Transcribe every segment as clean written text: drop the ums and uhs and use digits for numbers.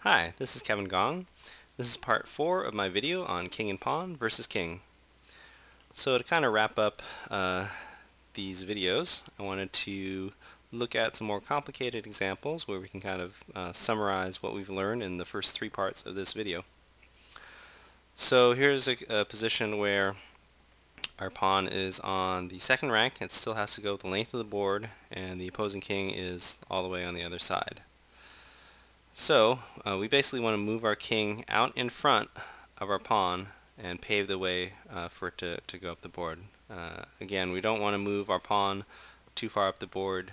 Hi, this is Kevin Gong. This is part 4 of my video on king and pawn versus king. So to kind of wrap up these videos, I wanted to look at some more complicated examples where we can kind of summarize what we've learned in the first 3 parts of this video. So here's a position where our pawn is on the second rank. It still has to go the length of the board, and the opposing king is all the way on the other side. So we basically want to move our king out in front of our pawn and pave the way for it to go up the board. Again, we don't want to move our pawn too far up the board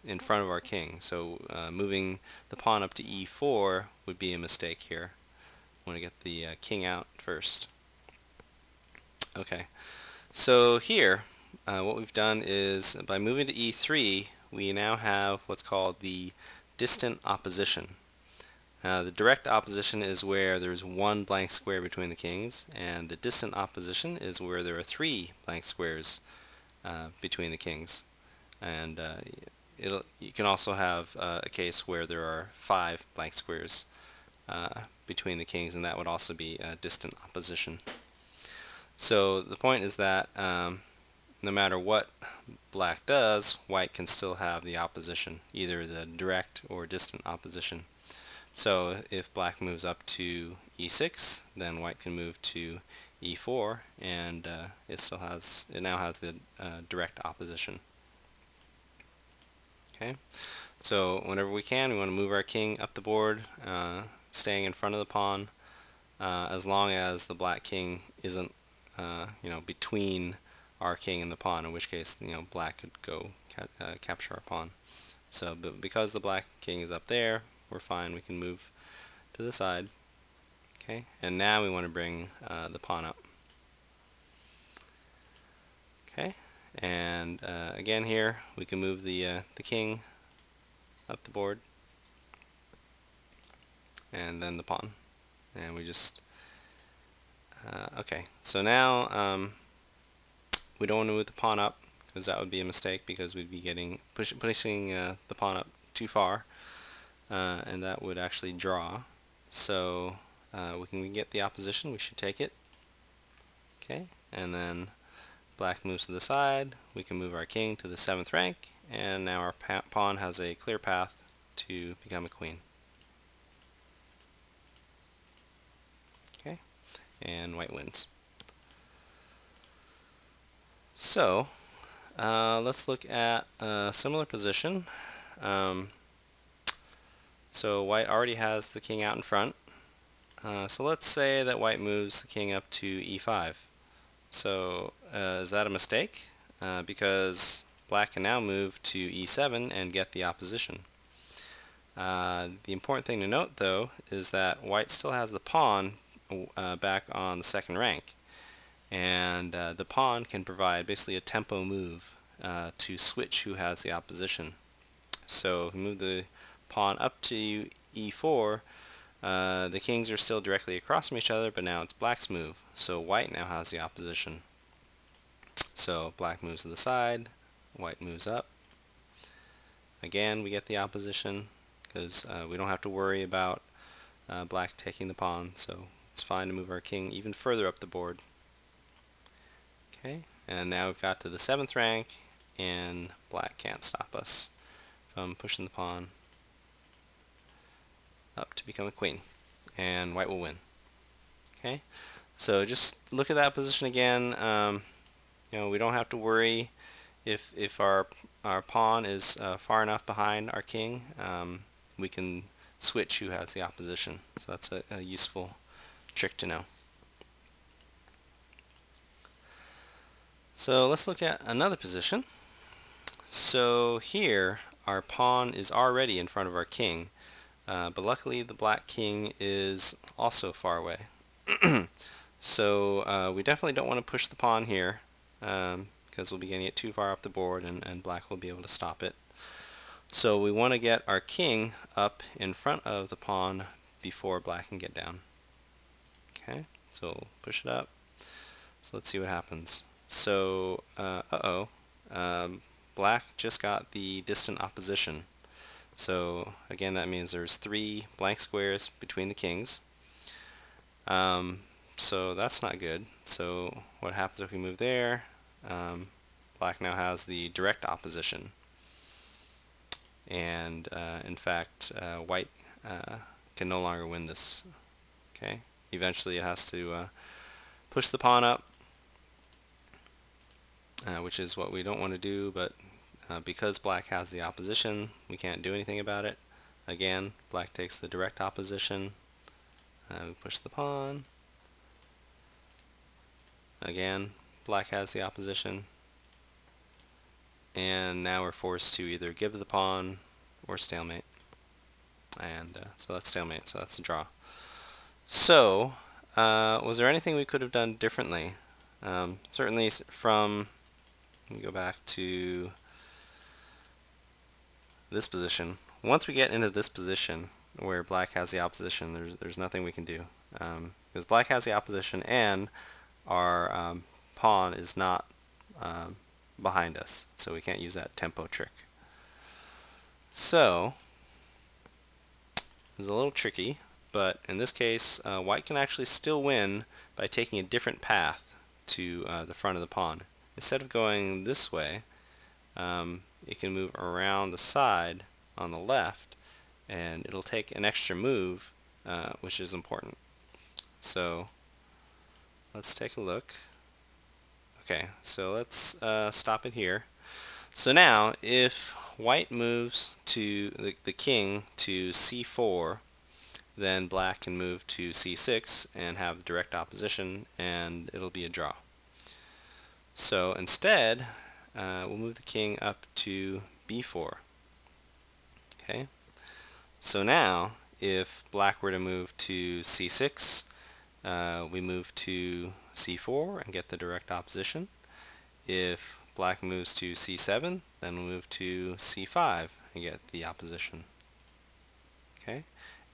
in front of our king. So moving the pawn up to e4 would be a mistake here. We want to get the king out first. Okay, so here what we've done is by moving to e3 we now have what's called the distant opposition. The direct opposition is where there's one blank square between the kings, and the distant opposition is where there are 3 blank squares between the kings. And you can also have a case where there are 5 blank squares between the kings, and that would also be a distant opposition. So the point is that no matter what black does, white can still have the opposition, either the direct or distant opposition. So if black moves up to e6, then white can move to e4, and it now has the direct opposition. Okay, so whenever we can, we want to move our king up the board, staying in front of the pawn, as long as the black king isn't between our king and the pawn, in which case black could go capture our pawn. So but because the black king is up there, we're fine. We can move to the side. Okay, and now we want to bring the pawn up. Okay, and again here we can move the king up the board, and then the pawn, and we just okay. So now we don't want to move the pawn up, because that would be a mistake, because we'd be pushing the pawn up too far, and that would actually draw. So we can get the opposition, we should take it. Okay, and then black moves to the side, we can move our king to the 7th rank, and now our pawn has a clear path to become a queen. Okay, and white wins. So let's look at a similar position. So white already has the king out in front. So let's say that white moves the king up to e5. So is that a mistake? Because black can now move to e7 and get the opposition. The important thing to note, though, is that white still has the pawn back on the 2nd rank. And the pawn can provide basically a tempo move to switch who has the opposition. So if we move the pawn up to e4, the kings are still directly across from each other, but now it's black's move. So white now has the opposition. So black moves to the side, white moves up. Again, we get the opposition, because we don't have to worry about black taking the pawn, so it's fine to move our king even further up the board. Okay, and now we've got to the 7th rank, and black can't stop us from pushing the pawn up to become a queen, and white will win. Okay, so just look at that position again. We don't have to worry if our pawn is far enough behind our king. We can switch who has the opposition. So that's a useful trick to know. So let's look at another position. So here our pawn is already in front of our king, but luckily the black king is also far away. So we definitely don't want to push the pawn here, because we'll be getting it too far up the board, and black will be able to stop it. So we want to get our king up in front of the pawn before black can get down. Okay, so push it up. So let's see what happens. So black just got the distant opposition. So again, that means there's 3 blank squares between the kings. So that's not good. So what happens if we move there? Black now has the direct opposition. And in fact, white can no longer win this. Okay. Eventually it has to push the pawn up, which is what we don't want to do, but because black has the opposition, we can't do anything about it. Again, black takes the direct opposition. We push the pawn. Again, black has the opposition. And now we're forced to either give the pawn or stalemate. And so that's stalemate, so that's a draw. So, was there anything we could have done differently? Certainly from, let me go back to this position. Once we get into this position where black has the opposition, there's nothing we can do. Because black has the opposition and our pawn is not behind us, so we can't use that tempo trick. So, it's a little tricky, but in this case, white can actually still win by taking a different path to the front of the pawn. Instead of going this way, it can move around the side on the left, and it'll take an extra move, which is important. So let's take a look. Okay, so let's stop it here. So now, if white moves to the king to c4, then black can move to c6 and have direct opposition, and it'll be a draw. So instead, we'll move the king up to b4. Okay. So now, if black were to move to c6, we move to c4 and get the direct opposition. If black moves to c7, then we'll move to c5 and get the opposition. Okay.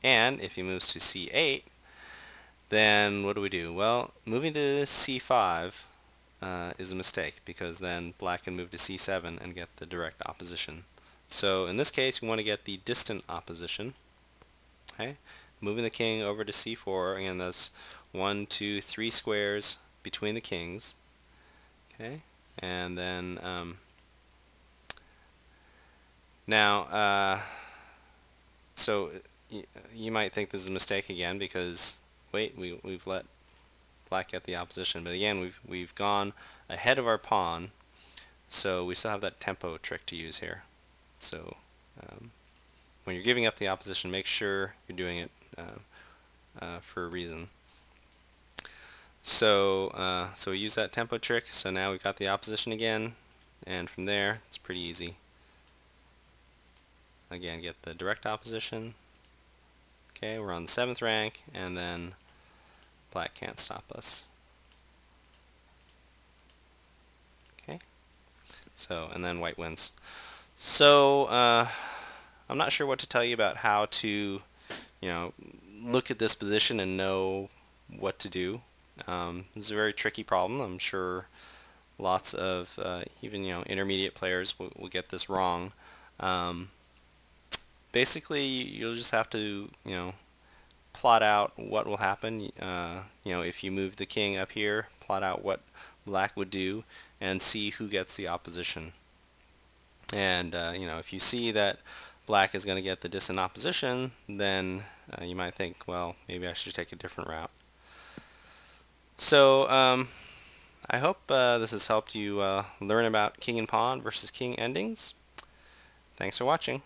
And if he moves to c8, then what do we do? Well, moving to c5 is a mistake, because then black can move to c7 and get the direct opposition. So in this case, we want to get the distant opposition. Okay, moving the king over to c4. Again, that's 1, 2, 3 squares between the kings. Okay, and then now, so you might think this is a mistake again, because wait, we've let black get the opposition, but again, we've gone ahead of our pawn, so we still have that tempo trick to use here. So when you're giving up the opposition, make sure you're doing it for a reason. So so we use that tempo trick. So now we've got the opposition again, and from there it's pretty easy. Again, get the direct opposition. Okay, we're on the 7th rank, and then black can't stop us. Okay, so and then white wins. So I'm not sure what to tell you about how to, look at this position and know what to do. This is a very tricky problem. I'm sure lots of even intermediate players will get this wrong. Basically, you'll just have to plot out what will happen. If you move the king up here, plot out what black would do, and see who gets the opposition. And if you see that black is going to get the distant opposition, then you might think, well, maybe I should take a different route. So I hope this has helped you learn about king and pawn versus king endings. Thanks for watching.